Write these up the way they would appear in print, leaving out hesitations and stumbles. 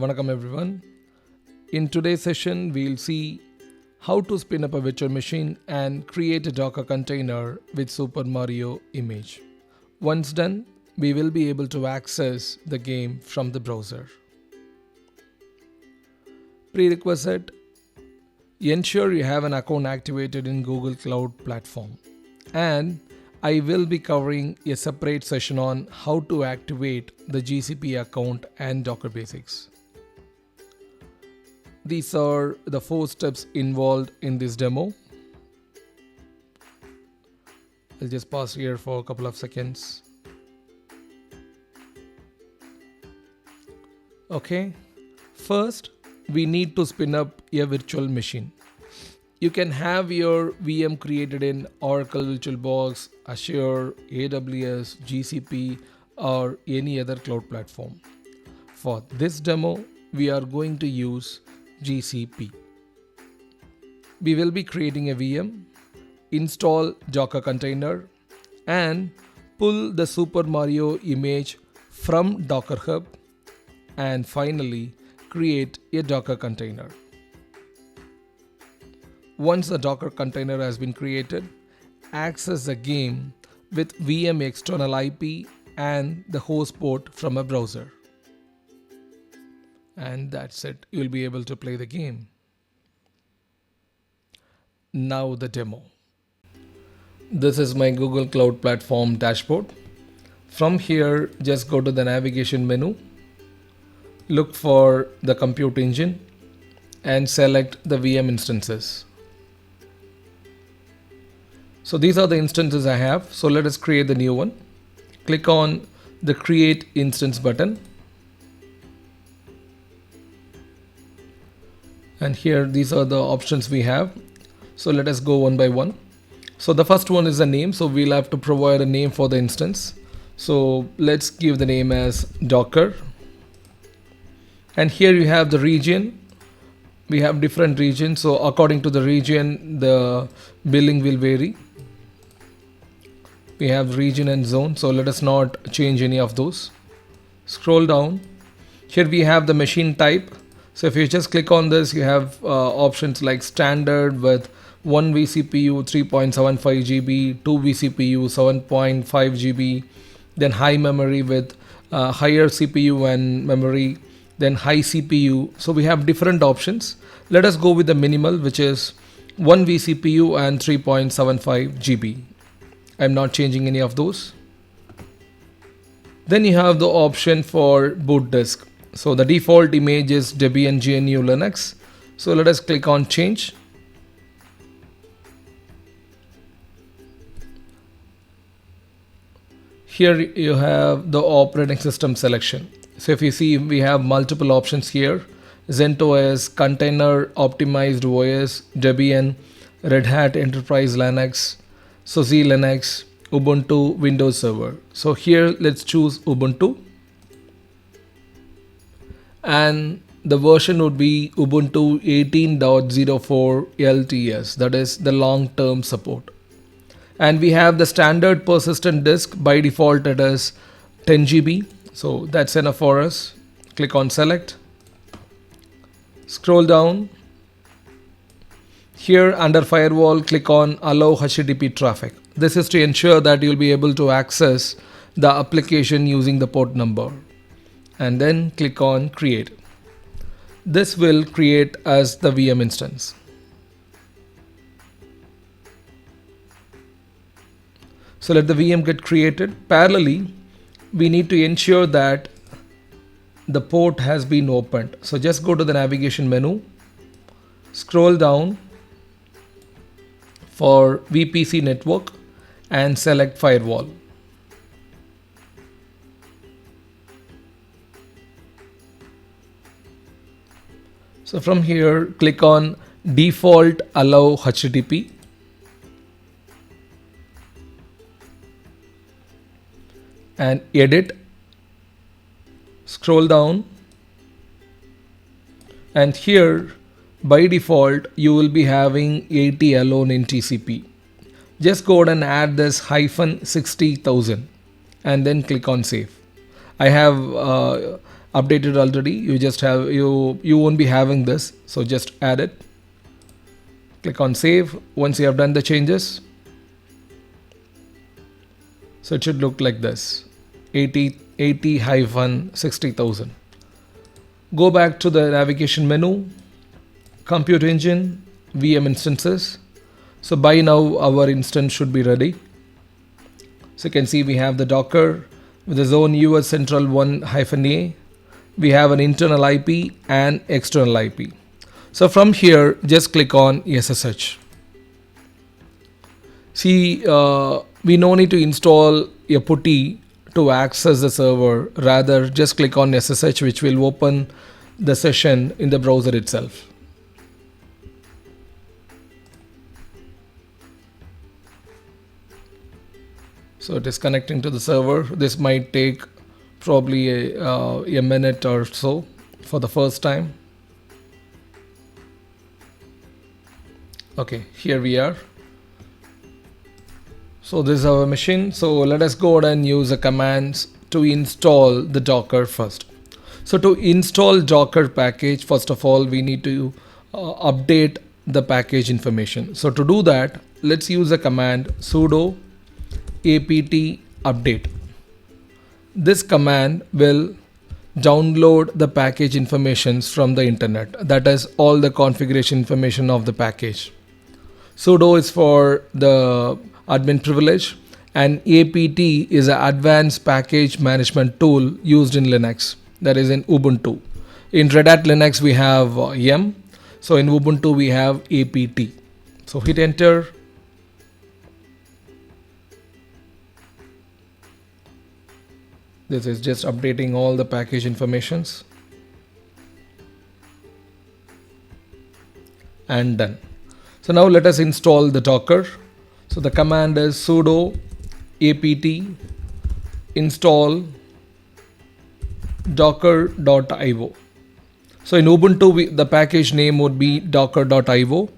Vanakkam everyone. In today's session, we'll see how to spin up a virtual machine and create a Docker container with Super Mario image. Once done, we will be able to access the game from the browser. Prerequisite: ensure you have an account activated in Google Cloud Platform. And I will be covering a separate session on how to activate the GCP account and Docker basics. These are the 4 steps involved in this demo. I'll just pause here for a couple of seconds. Okay, first we need to spin up a virtual machine. You can have your VM created in Oracle VirtualBox, Azure, AWS, GCP, or any other cloud platform. For this demo, we are going to use GCP. We will be creating a VM, install Docker container, and pull the Super Mario image from Docker Hub, and finally create a Docker container. Once the Docker container has been created, access the game with VM external IP and the host port from a browser. And that's it, you'll be able to play the game. Now the demo. This is my Google Cloud Platform dashboard. From here, just go to the navigation menu, look for the compute engine, and select the VM instances. So these are the instances I have. So let us create the new one. Click on the Create Instance button. And here these are the options we have. So let us go one by one. So the first one is the name. So we'll have to provide a name for the instance. So let's give the name as Docker. And here you have the region. We have different regions. So according to the region, the billing will vary. We have region and zone, so let us not change any of those. Scroll down. Here we have the machine type. So if you just click on this, you have options like standard with 1 vCPU 3.75 GB, 2 vCPU 7.5 GB, then high memory with higher CPU and memory, then high CPU. So we have different options. Let us go with the minimal, which is 1 vCPU and 3.75 GB. I'm not changing any of those. Then you have the option for boot disk. So the default image is Debian GNU Linux. So let us click on change. Here you have the operating system selection. So if you see, we have multiple options here: CentOS, Container Optimized OS, Debian, Red Hat Enterprise Linux, so Z Linux, Ubuntu, Windows Server. So here let's choose Ubuntu, and the version would be Ubuntu 18.04 LTS, that is the long-term support. And we have the standard persistent disk. By default it is 10 GB, so that's enough for us. Click on select, scroll down. Here under firewall, click on allow HTTP traffic. This is to ensure that you'll be able to access the application using the port number. And then click on create. This will create as the VM instance. So let the VM get created. Parallelly, we need to ensure that the port has been opened. So just go to the navigation menu, scroll down for VPC network and select firewall. So from here, click on default allow HTTP. And edit. Scroll down. And here, by default, you will be having 80 alone in TCP. Just go ahead and add this -60,000 and then click on save. I have updated already. You just have you won't be having this, so just add it. Click on save once you have done the changes. So it should look like this, 80-60,000. Go back to the navigation menu, compute engine, VM instances. So by now our instance should be ready. So you can see we have the Docker with the zone US central 1-A. We have an internal IP and external IP. So from here, just click on SSH. See, we no need to install a putty to access the server. Rather, just click on SSH, which will open the session in the browser itself. So it is connecting to the server. This might take probably a minute or so for the first time. Okay, here we are. So this is our machine. So let us go ahead and use the commands to install the Docker first. So to install Docker package, first of all, we need to update the package information. So to do that, let's use the command sudo apt update. This command will download the package informations from the internet. That is all the configuration information of the package. Sudo is for the admin privilege, and apt is an advanced package management tool used in Linux, that is in Ubuntu. In Red Hat Linux we have yum. So in Ubuntu we have apt. So hit enter. This is just updating all the package informations. And done. So now let us install the Docker. So the command is sudo apt install docker.io. So in Ubuntu, the package name would be docker.io.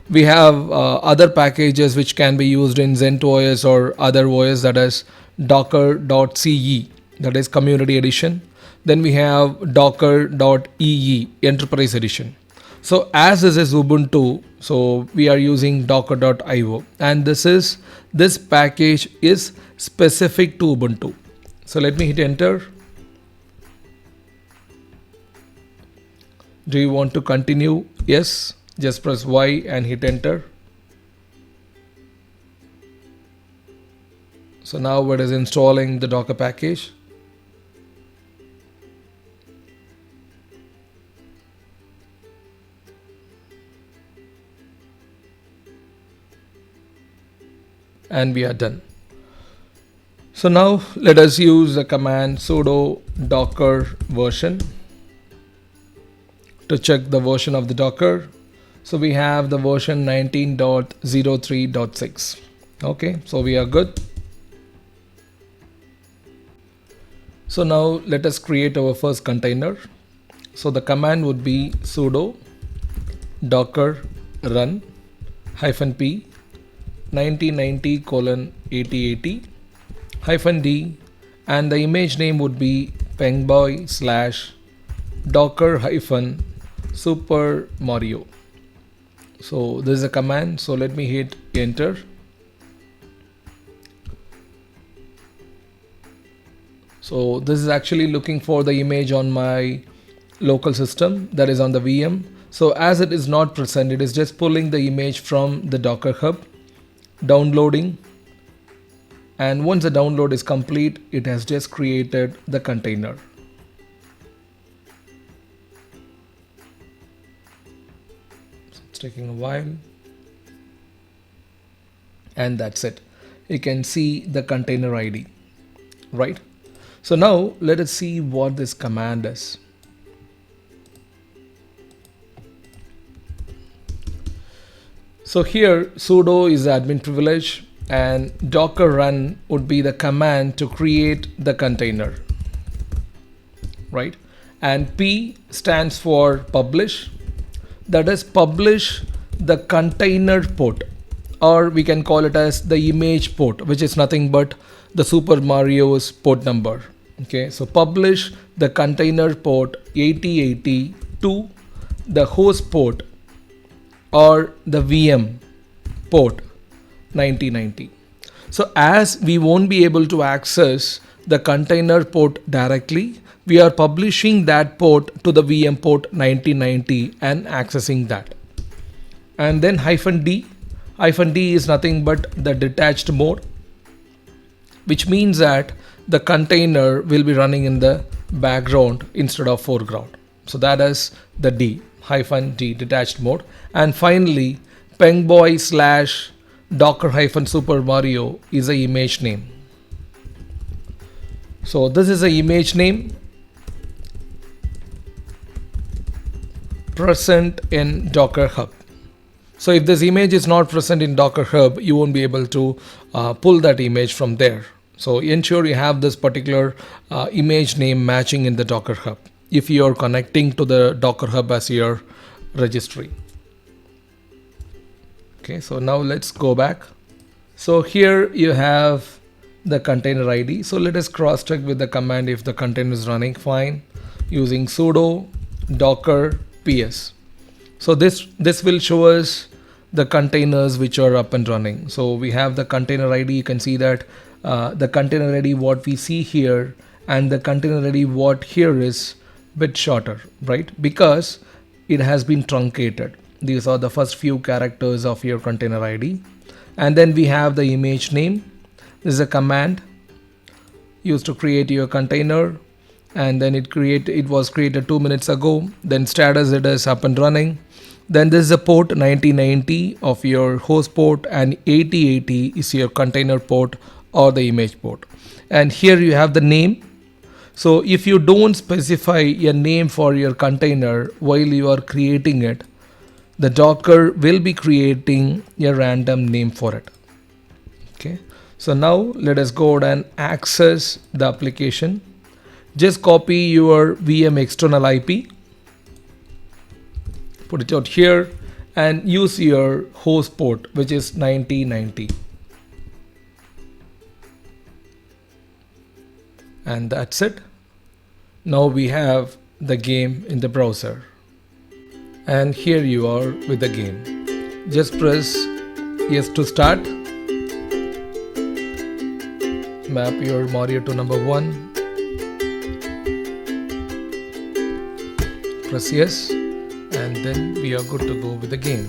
We have other packages which can be used in CentOS or other OS, that is docker.ce, that is community edition. Then we have docker.ee, enterprise edition. So as this is Ubuntu, so we are using docker.io, and this package is specific to Ubuntu. So let me hit enter. Do you want to continue? Yes. Just press Y and hit enter. So now it is installing the Docker package. And we are done. So now let us use the command sudo docker version to check the version of the Docker. So we have the version 19.03.6. Okay, so we are good. So now let us create our first container. So the command would be sudo docker run -p 1990:8080 -d, and the image name would be pengboy/docker-supermario. So this is a command. So let me hit enter. So this is actually looking for the image on my local system, that is on the VM. So as it is not present, it is just pulling the image from the Docker Hub, downloading, and once the download is complete, it has just created the container. So it's taking a while, and that's it. You can see the container ID, right? So now let us see what this command is. So here sudo is the admin privilege, and docker run would be the command to create the container, right? And P stands for publish, that is publish the container port, or we can call it as the image port, which is nothing but the Super Mario's port number. Okay, so publish the container port 8080 to the host port or the VM port 9090. So as we won't be able to access the container port directly, we are publishing that port to the VM port 9090 and accessing that. And then -d is nothing but the detached mode, which means that the container will be running in the background instead of foreground. So that is the D, -d, detached mode. And finally, pengboy / docker -supermario is a image name. So this is a image name present in Docker Hub. So if this image is not present in Docker Hub, you won't be able to pull that image from there. So ensure you have this particular image name matching in the Docker Hub if you are connecting to the Docker Hub as your registry. Okay, so now let's go back. So here you have the container ID. So let us cross check with the command if the container is running fine using sudo docker ps. So this will show us the containers which are up and running. So we have the container ID. You can see that the container ID what we see here and the container ID what here is bit shorter, right? Because it has been truncated. These are the first few characters of your container ID. And then we have the image name. This is a command used to create your container, and then it was created 2 minutes ago. Then status it is up and running. Then this is a port 9090 of your host port, and 8080 is your container port or the image port. And here you have the name. So if you don't specify a name for your container while you are creating it, the Docker will be creating a random name for it. Okay. So now let us go and access the application. Just copy your VM external IP, put it out here, and use your host port, which is 9090. And that's it. Now we have the game in the browser. And here you are with the game. Just press yes to start. Map your Mario to number 1. Press yes, and then we are good to go with the game.